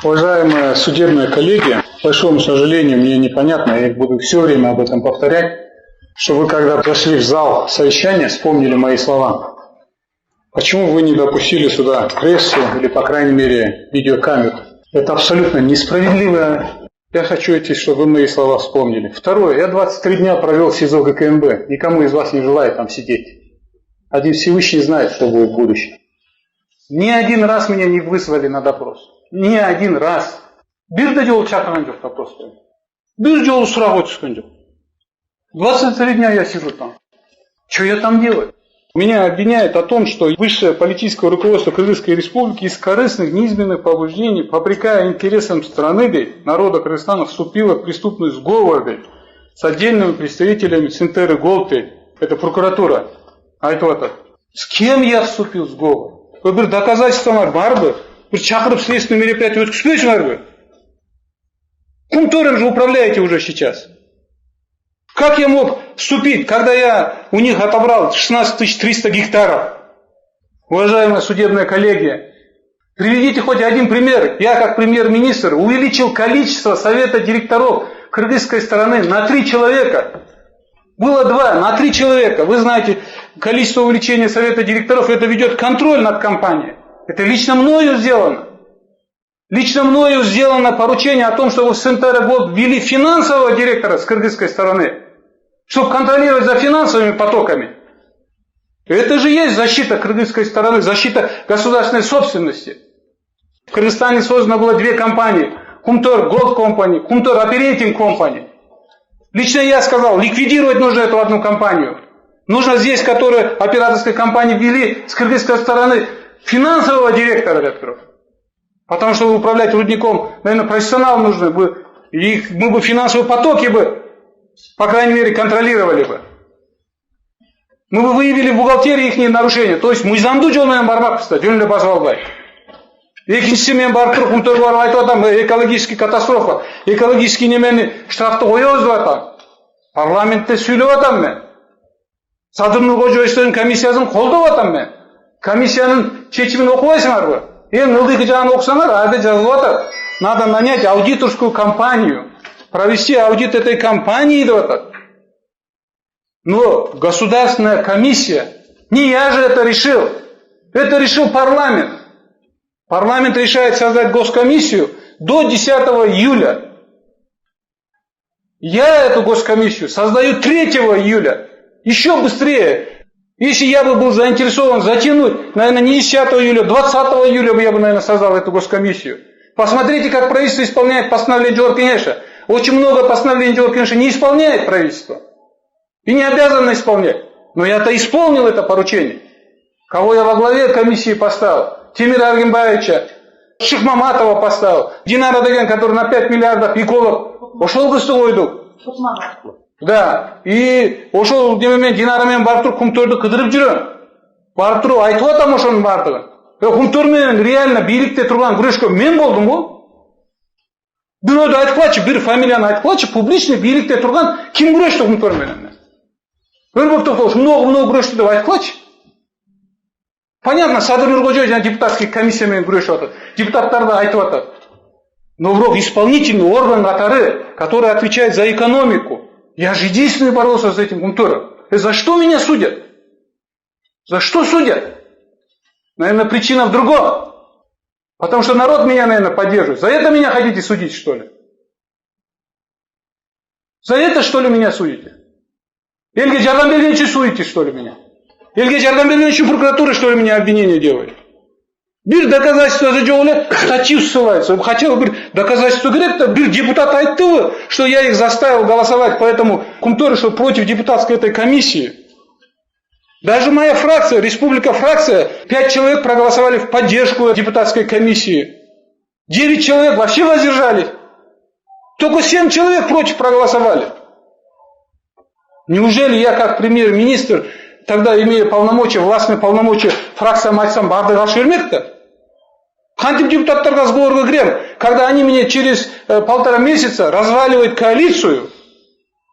Уважаемые судебные коллеги, к большому сожалению, мне непонятно, я буду все время об этом повторять, что вы, когда зашли в зал совещания, вспомнили мои слова. Почему вы не допустили сюда прессу или, по крайней мере, видеокамеру? Это абсолютно несправедливо. Я хочу, чтобы вы мои слова вспомнили. Второе. Я 23 дня провел в СИЗО ГКМБ. Никому из вас не желаю там сидеть. Один Всевышний знает, что будет в будущем. Ни один раз меня не вызвали на допрос. Ни один раз. Bir de жолу чакырган жок допросқа. Bir жолу сұрауға түскен жоқ. 23 дня я сижу там. Что я там делаю? Меня обвиняют о том, что высшее политическое руководство Кыргызской республики из корыстных, неизменных побуждений, попрекая интересам страны, народа Кыргызстана, вступило в преступный сговор с отдельными представителями Синтеры Голты. Это прокуратура. А это с кем я вступил в сговор? Вы bir доказательстволар бар бы? Bir чакырып следственное мероприятие өткізбейсіңдер бы? Кумтором же управляете уже сейчас. Как я мог вступить, когда я у них отобрал 16 300 гектаров? Уважаемые судебные коллеги, приведите хоть один пример. Я, как премьер-министр, увеличил количество совета директоров кыргызской стороны на 3 человека. Было 2, на 3 человека. Вы знаете, количество увеличения совета директоров, это ведет контроль над компанией. Это лично мною сделано. Лично мною сделано поручение о том, чтобы в Синтера Голд ввели финансового директора с кыргызской стороны, чтобы контролировать за финансовыми потоками. Это же есть защита кыргызской стороны, защита государственной собственности. В Кыргызстане создано было 2 компании. Кумтор Голд Компани, Кумтор Оперейтинг Компани. Лично я сказал, ликвидировать нужно эту одну компанию. Нужно здесь, которые операторской компании ввели с кыргызской стороны финансового директора директоров. Потому что управлять рудником, наверное, профессионал нужно бы. И мы бы финансовые потоки бы, по крайней мере, контролировали бы. Мы бы выявили в бухгалтерии их нарушения. То есть мыйзамдуу жол менен бармак кыстат, жөнүндө баса албай. Экинчиси мен барып туруп Кумторго айтып атам, экологический катастрофа, экологический немени штрафты коебуз деп атам. Парламентте сүйлөп атам мен. Садыр Нуркожоевичтин комиссиясын колдоп атам мен. Комиссиянын чечимин окубайсыңарбы? Эң ылдыйкы жагын окусаңар, айда жазылып атат. Надо нанять аудиторскую компанию, провести аудит этой компании деп атат. Но государственная комиссия, не я же это решил. Это решил парламент. Парламент решает создать госкомиссию до 10 июля. Я эту госкомиссию создаю 3 июля. Еще быстрее. Если я бы был заинтересован затянуть, наверное, не 10 июля, 20 июля я бы, наверное, создал эту госкомиссию. Посмотрите, как правительство исполняет постановление Джор Кенеша. Очень много постановлений Джор Кенеша не исполняет правительство. И не обязано исполнять. Но я-то исполнил это поручение. Кого я во главе комиссии поставил? Тимира Аргимбаевича, Шихмаматова поставил. Динара деген, который на 5 миллиардов эколог. Ошол кызды койдук. Да. И ошол немемен Динара менен барып туруп Кумторду кыдырып жүрөм. Барып туруп айтып атам ошонун бардыгын. Кумтор менен реально бийликте турган күрөшкө мен болдумбу? Бирөөдү айткылачы, бир фамилияны айткылачы, публичный бийликте турган ким күрөштү Кумтор менен? Өрбөк Токтогулович, много күрөштү деп айткылачы. Понятно, Садыр Нуркожоевич жана депутатский комиссия менен күрөшүп атат. Депутаттар да айтып атат. Но вдруг исполнительный орган катары, который отвечает за экономику. Я же единственный боролся с этим Кумтором. За что меня судят? За что судят? Наверное, причина в другом. Потому что народ меня, наверное, поддерживает. За это меня хотите судить, что ли? За это, что ли, меня судите? Элге жардам берген үчүн судите, что ли, меня? Элге жардам берген үчүн прокуратура, что ли, меня обвинение делает? Бир доказательство же жок эле статью ссылается. Хотя бы бир доказательство керек-то, бир депутат айттыбы, что я их заставил голосовать по этому Кумтору, что против депутатской этой комиссии. Даже моя фракция, республика фракция, 5 человек проголосовали в поддержку депутатской комиссии. 9 человек вообще воздержались. Только 7 человек против проголосовали. Неужели я как премьер-министр, тогда имея полномочия, властные полномочия, фракция айтсам барды каршы бермек-то? Кантип депутаттарга сговорго кирем, когда они меня через 1,5 месяца разваливают коалицию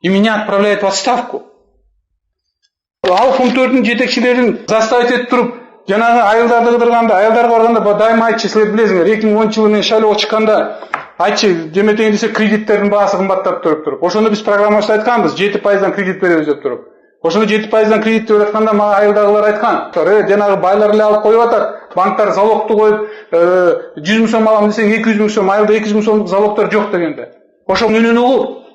и меня отправляют в отставку. Ал Кумтордун жетекчилерин заставить этип туруп Жанагы айылдарды кыдырганда, аялдарга барганда дайыма айтчы, силер билесиңер, 2010 жылы мен шайлоого чыкканда айтчы, деметейин десе кредиттердин баасы кымбаттап туруп. Ошондо биз программабызда айтканбыз, 7%дан кредит беребиз деп туруп. Ошондо 7%дан кредит деп атканда мага айылдагылар айткан. Жанагы байлар эле алып коюп атат. Банктар залогду коюп, 100 миң сом алам десең 200 миң сом, айылда 200 миң сомдук залогдор жок дегенде. Ошо үнүн угуп,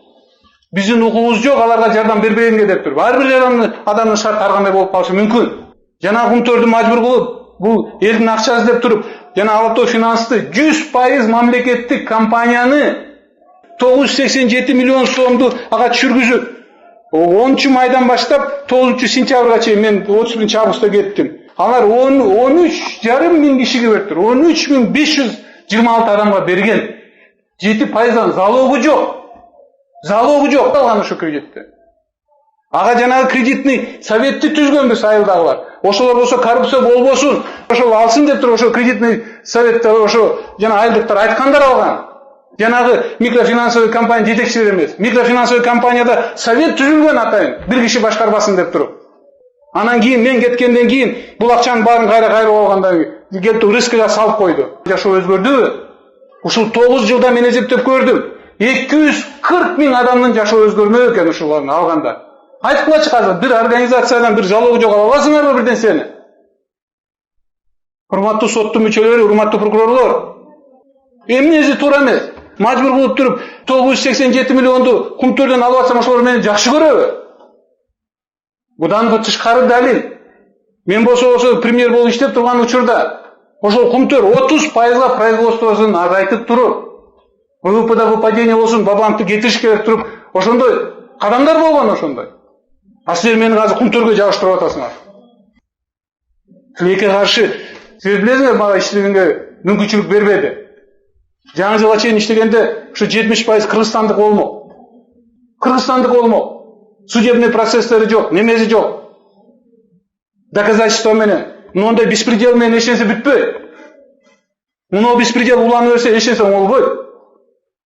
биздин укугубуз жок, аларга жардам бербегенге деп туруп. Ар бир адамдын шарты ар кандай болуп калышы мүмкүн. Жана кумтөрдү мажбур кылып, бул элдин акчасы деп туруп, жана Ала Тоо финансты 100% мамлекеттик компанияны 987 миллион сомду ага түшүргүзүп, 10-майдан баштап 9-сентябрга чейин мен 31-августта кеттим. Алар 13,5 миң кишиге бериптир. 13.526 адамга берген. 7%дан залогу жок. Залогу жок алган ошо кредитти. Ага жанагы кредитный советти түзгөнбүз айылдагылар. Ошолор болсо коррупция болбосун, ошол алсын деп туруп ошо кредитный советте ошо жана айылдыктар айткандар алган. Жанагы микрофинансовый компания жетекчилери эмес. Микрофинансовый компанияда совет түзүлгөн атайын, бир киши башкарбасын деп туруп. Анан кийин мен кеткенден кийин бул акчанын баарын кайрып алгандан кийин келип рискиге салып койду. Жашоо өзгөрдүбү? Ушул 9 жылда мен эсептеп көрдүм. 240 миң адамдын жашоо өзгөрмөк экен ушуларны алганда. Айткылачы азыр бир организациядан бир залогу жок ала аласыңарбы бир нерсени? Урматтуу соттун мүчөлөрү, урматтуу прокурорлор, эмнеси туура эмес? Мажбур кылып туруп 987 миллионду кумтөрдөн алып атсам ошолор мени жакшы көрөбү? Будан тышкары далил. Мен болсо премьер болуп иштеп турган учурда ошол кумтөр 30%га производствосун азайтып туруп, ВВПда выпадение болсун, бабамды кетириш керек туруп, ошондой кадамдар болгон ошондой. А силер мени азыр кумтөргө жабыштырып атасыңар. Тилекке каршы силер билесиңер, мага иштегенге мүмкүнчүлүк бербеди. Жаңы жылга чейин иштегенде ушу 70% кыргызстандык болмок. Кыргызстандык болмок. Судебный процесстери жок, немеси жок. Доказательство менен. Мындай беспредел менен эч нерсе бүтпөйт. Муну беспредел уланып берсе эч нерсе оңолбойт.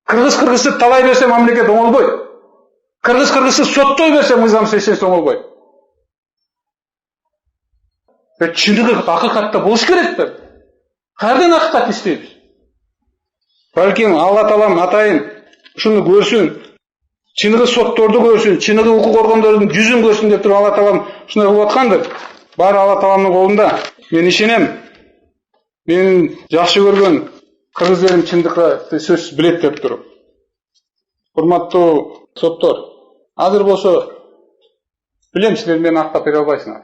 Кыргызды талай берсе мамлекет оңолбойт. Кыргызды соттой берсе мыйзамсыз эч нерсе оңолбойт. Чындыгы акыкатта болуш керек да. Каерден акыкат издейбиз? Балким Алла Таалам атайын ушуну көрсүн. Чыныгы сотторду көрсүн, чыныгы укук органдардын жүзүн көрсүн деп туруп Алла Таалам ушундай кылып аткандыр. Баары Алла Тааламдын колунда. Мен ишенем. Менин жакшы көргөн кыргыз элим чындыкты сөзсүз билет деп туруп. Урматтуу соттор, азыр болсо билем силер мени актап бере албайсыңар.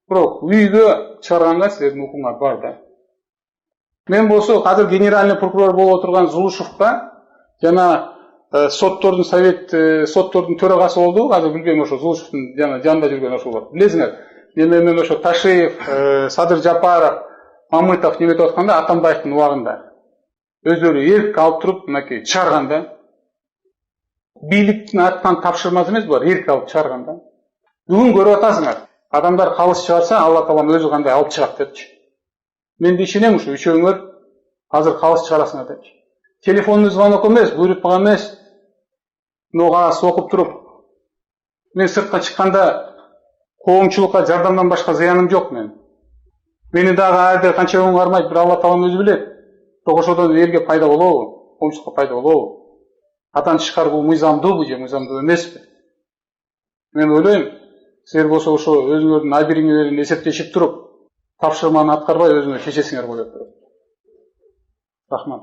Бирок үйгө чыгарганга силердин укугуңар бар да. Мен болсо азыр генеральный прокурор болуп отурган Зулушевка жана соттордун төрагасы болду. Азыр билбейм, ошо Зулушевдин жанында жүргөн ошолор. Билесиңер, мен ошо Ташиев, Садыр Жапаров, Мамытов неметип атканда Атамбаевдин убагында өздөрү эрк алып туруп мынакей чыгарганда, бийликтин аттан тапшырмасы эмес булар, эрк алып чыгарганда. Бүгүн көрүп атасыңар, адамдар калыс чыгарса, Алла Таалам өзү кандай алып чыгат депчи. Мен де ишенем ушу үчөөңөр азыр калыс чыгарасыңар депчи. Телефонный звонок эмес, буйрутма эмес. Нуга окуп туруп, мен сыртка чыкканда коомчулукка жардамдан башка зыяным жок мен. Мени дагы айда канча оң армайт, бир Алла Таалам өзү билет. Бирок ошодон элге пайда болобу, коомчулукка пайда болобу? Атан тышкары бул мыйзамдуубу же мыйзамдуу эмеспи? Мен ойлойм, силер болсо ошо өзүңөрдүн абириңерин эсептешип туруп, тапшырманы аткарбай өзүңөр чечесиңер го деп турат. Рахмат.